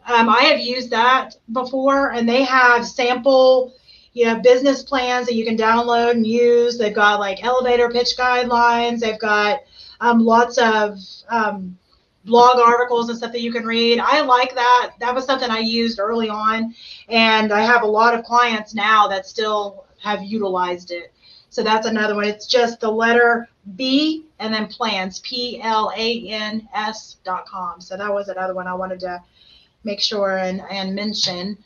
I have used that before, and they have sample, business plans that you can download and use. They've got like elevator pitch guidelines. They've got lots of blog articles and stuff that you can read. I like that. That was something I used early on, and I have a lot of clients now that still have utilized it. So that's another one. It's just the letter B and then plans, plans.com. So that was another one I wanted to make sure and mention.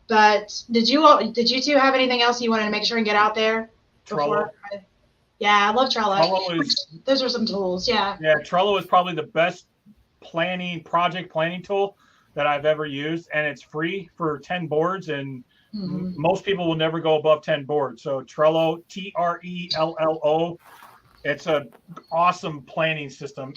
But did you two have anything else you wanted to make sure and get out there? Trello. Yeah, I love Trello. Trello Those are some tools. Yeah. Yeah, Trello is probably the best project planning tool that I've ever used, and it's free for 10 boards, and most people will never go above 10 boards. So Trello, Trello, it's an awesome planning system.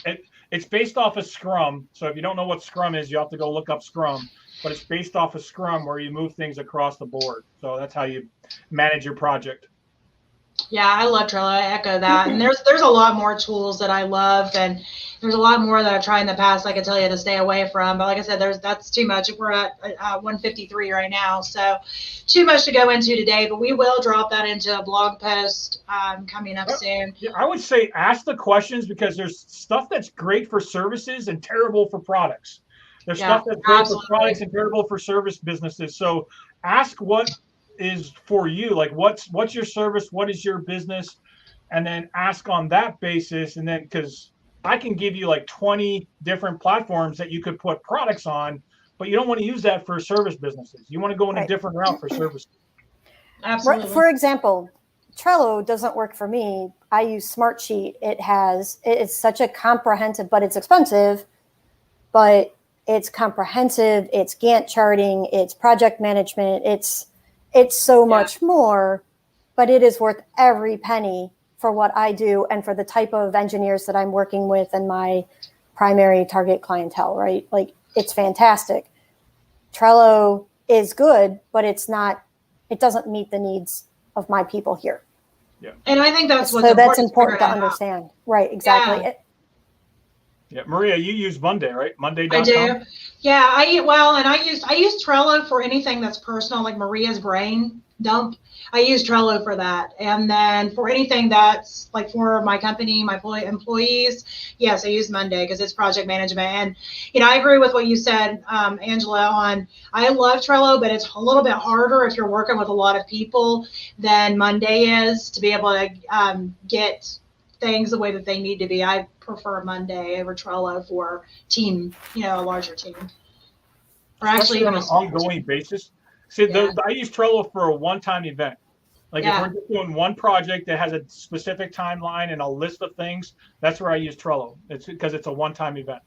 It's based off of Scrum. So if you don't know what Scrum is, you have to go look up Scrum, but it's based off of Scrum where you move things across the board. So that's how you manage your project. Yeah, I love Trello. I echo that. And there's a lot more tools that I love, and there's a lot more that I've tried in the past I can tell you to stay away from. But like I said, that's too much. We're at 153 right now, so too much to go into today. But we will drop that into a blog post coming up soon. Yeah, I would say ask the questions, because there's stuff that's great for services and terrible for products. There's stuff that's great for products and terrible for service businesses. So ask what is for you, like what's your service, what is your business, and then ask on that basis. And then, because I can give you like 20 different platforms that you could put products on, but you don't want to use that for service businesses. You want to go in a different route for services. Absolutely. For example, Trello doesn't work for me. I use Smartsheet. It's such a comprehensive, but it's expensive, but it's comprehensive. It's Gantt charting. It's project management. It's so much more, but it is worth every penny for what I do and for the type of engineers that I'm working with and my primary target clientele, right? Like, it's fantastic. Trello is good, but it doesn't meet the needs of my people here. Yeah. And I think that's that's important to understand. Right, exactly. Yeah, Maria, you use Monday, right? Monday.com. I do. Yeah, I use Trello for anything that's personal, like Maria's brain dump. I use Trello for that. And then for anything that's like for my company, my employees, yes, I use Monday because it's project management. And, I agree with what you said, Angela, I love Trello, but it's a little bit harder if you're working with a lot of people than Monday is to be able to get things the way that they need to be. I prefer Monday over Trello for team, a larger team. Or actually even on an ongoing basis. See, I use Trello for a one-time event. Like if we're just doing one project that has a specific timeline and a list of things, that's where I use Trello. It's because it's a one-time event.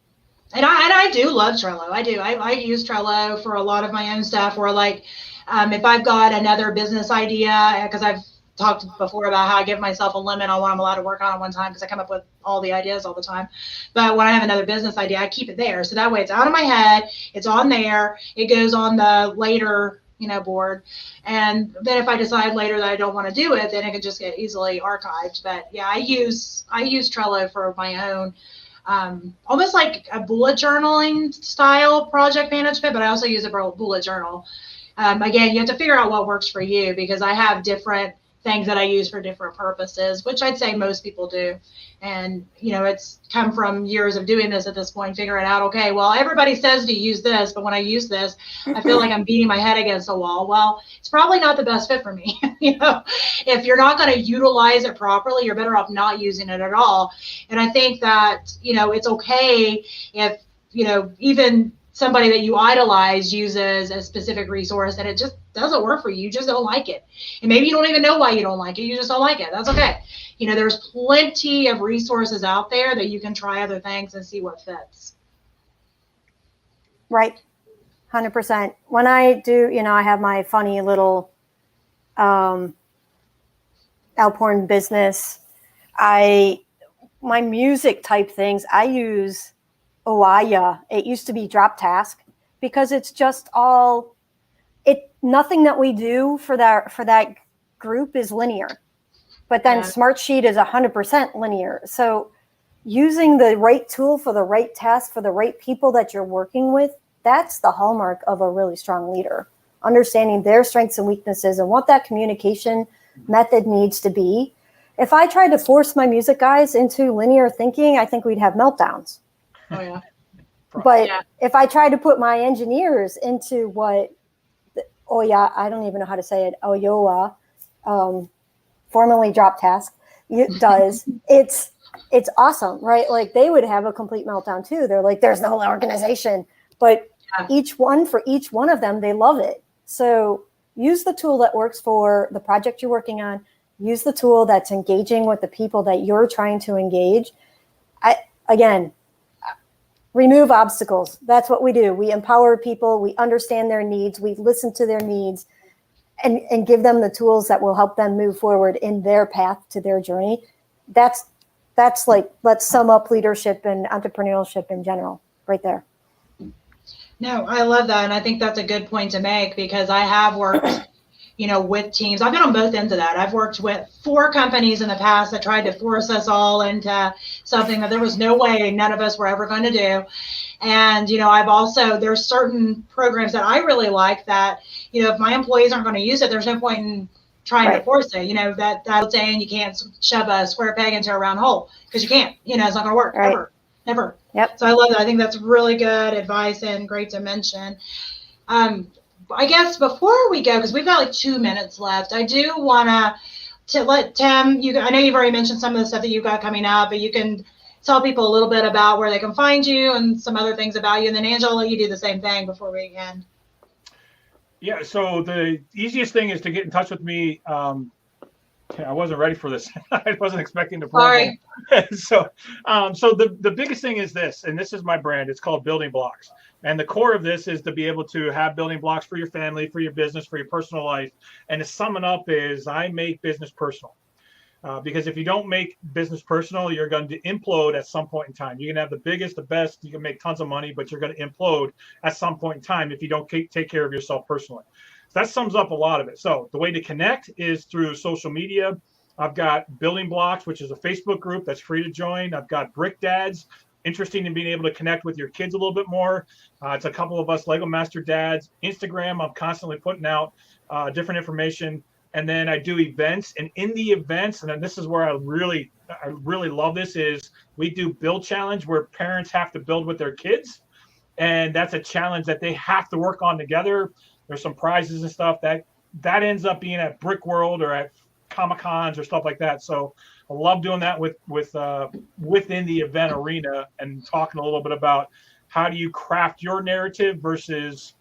And I do love Trello. I do. I use Trello for a lot of my own stuff, or like if I've got another business idea, because I've talked before about how I give myself a limit on what I'm allowed to work on at one time because I come up with all the ideas all the time. But when I have another business idea, I keep it there. So that way it's out of my head. It's on there. It goes on the later, board. And then if I decide later that I don't want to do it, then it can just get easily archived. But yeah, I use Trello for my own, almost like a bullet journaling style project management, but I also use a bullet journal. Again, you have to figure out what works for you, because I have different things that I use for different purposes, which I'd say most people do. And, it's come from years of doing this at this point, figuring out, okay, well, everybody says to use this, but when I use this, I feel like I'm beating my head against a wall. Well, it's probably not the best fit for me. If you're not going to utilize it properly, you're better off not using it at all. And I think that, it's okay if, even somebody that you idolize uses a specific resource and it just doesn't work for you. You just don't like it. And maybe you don't even know why you don't like it. You just don't like it. That's okay. There's plenty of resources out there that you can try other things and see what fits. Right. 100%. When I do, I have my funny little outpouring business. My music type things, I use Oaya. It used to be Drop Task because it's just nothing that we do for that group is linear. But then Smartsheet is 100% linear. So using the right tool for the right task for the right people that you're working with, that's the hallmark of a really strong leader. Understanding their strengths and weaknesses and what that communication method needs to be. If I tried to force my music guys into linear thinking, I think we'd have meltdowns. Oh, yeah. But if I tried to put my engineers into what I don't even know how to say it, Oyoa, formerly Drop Task, it does, it's awesome, right? Like they would have a complete meltdown too. They're like, there's no organization. But each one of them, they love it. So use the tool that works for the project you're working on. Use the tool that's engaging with the people that you're trying to engage. Remove obstacles. That's what we do. We empower people. We understand their needs. We listen to their needs and give them the tools that will help them move forward in their path to their journey. That's like, let's sum up leadership and entrepreneurship in general right there. No, I love that. And I think that's a good point to make because I have worked, with teams. I've been on both ends of that. I've worked with 4 companies in the past that tried to force us all into something that there was no way none of us were ever going to do. And, there's certain programs that I really like that, if my employees aren't going to use it, there's no point in trying to force it. That's saying you can't shove a square peg into a round hole because you can't, it's not going to work ever. Yep. So I love that. I think that's really good advice and great to mention. I guess before we go, because we've got like 2 minutes left, I do want to let Tim, I know you've already mentioned some of the stuff that you've got coming up, but you can tell people a little bit about where they can find you and some other things about you. And then Angela, I'll let you do the same thing before we end. Yeah, so the easiest thing is to get in touch with me. I wasn't ready for this. I wasn't expecting to. Sorry. So the biggest thing is this, and this is my brand. It's called Building Blocks. And the core of this is to be able to have building blocks for your family, for your business, for your personal life. And to sum it up is I make business personal. Because if you don't make business personal, you're going to implode at some point in time. You can have the biggest, the best, you can make tons of money, but you're going to implode at some point in time if you don't take care of yourself personally. So that sums up a lot of it. So the way to connect is through social media. I've got Building Blocks, which is a Facebook group that's free to join. I've got Brick Dads, interesting in being able to connect with your kids a little bit more. It's a couple of us Lego Master Dads. Instagram, I'm constantly putting out different information. And then I do events, and in the events, and then this is where I really love this, is we do Build Challenge where parents have to build with their kids. And that's a challenge that they have to work on together. There's some prizes and stuff that ends up being at Brick World or at Comic-Cons or stuff like that. So I love doing that within the event arena and talking a little bit about how do you craft your narrative versus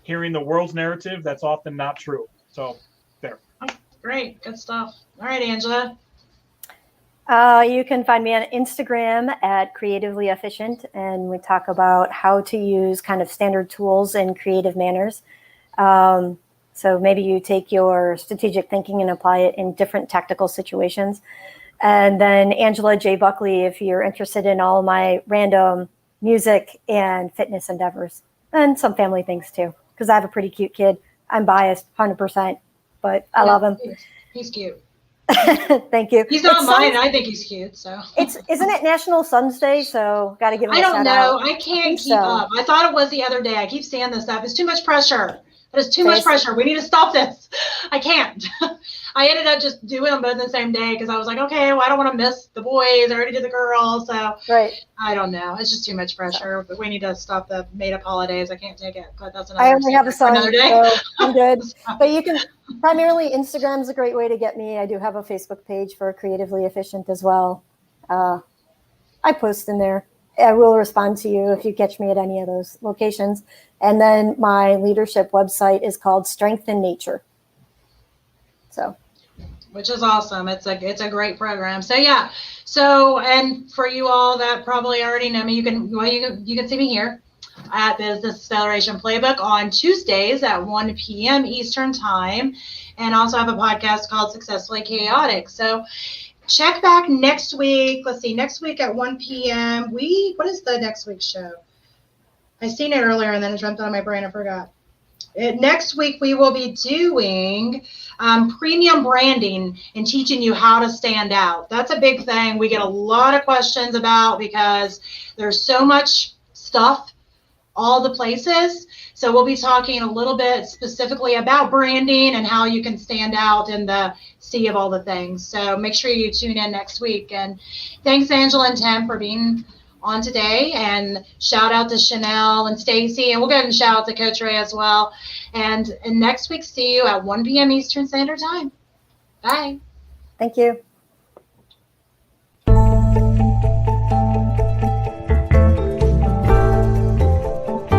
hearing the world's narrative that's often not true. So there. Great. Good stuff. All right, Angela. You can find me on Instagram at Creatively Efficient, and we talk about how to use kind of standard tools in creative manners. So maybe you take your strategic thinking and apply it in different tactical situations. And then Angela J. Buckley, if you're interested in all my random music and fitness endeavors, and some family things too, because I have a pretty cute kid. I'm biased 100%, but I love him. He's cute. Thank you. He's not mine, and I think he's cute. So isn't it National Sons Day? So got to give him a shout out. I don't know. I can't keep up. I thought it was the other day. I keep saying this stuff. It's too much pressure. That is too much pressure. We need to stop this. I can't. I ended up just doing them both the same day because I was like, okay, well, I don't want to miss the boys. I already did the girls. So I don't know. It's just too much pressure. But we need to stop the made-up holidays. I can't take it. But that's another. I only have a son, another day. so I'm good. But you can primarily Instagram is a great way to get me. I do have a Facebook page for Creatively Efficient as well. I post in there I will respond to you if you catch me at any of those locations. And then my leadership website is called Strength in Nature. So, which is awesome. It's a great program. So yeah. So, and for you all that probably already know me, you can see me here at Business Acceleration Playbook on Tuesdays at 1 p.m. Eastern Time, and also have a podcast called Successfully Chaotic. So check back next week. Let's see, next week at 1 p.m. What is the next week's show? I seen it earlier and then it jumped out of my brain. I forgot. Next week we will be doing premium branding and teaching you how to stand out. That's a big thing we get a lot of questions about because there's so much stuff all the places. So we'll be talking a little bit specifically about branding and how you can stand out in the sea of all the things. So make sure you tune in next week. And thanks, Angela and Tim, for being on today. And shout out to Chanel and Stacy. And we'll go ahead and shout out to Coach Ray as well. And next week, see you at 1 p.m. Eastern Standard Time. Bye. Thank you.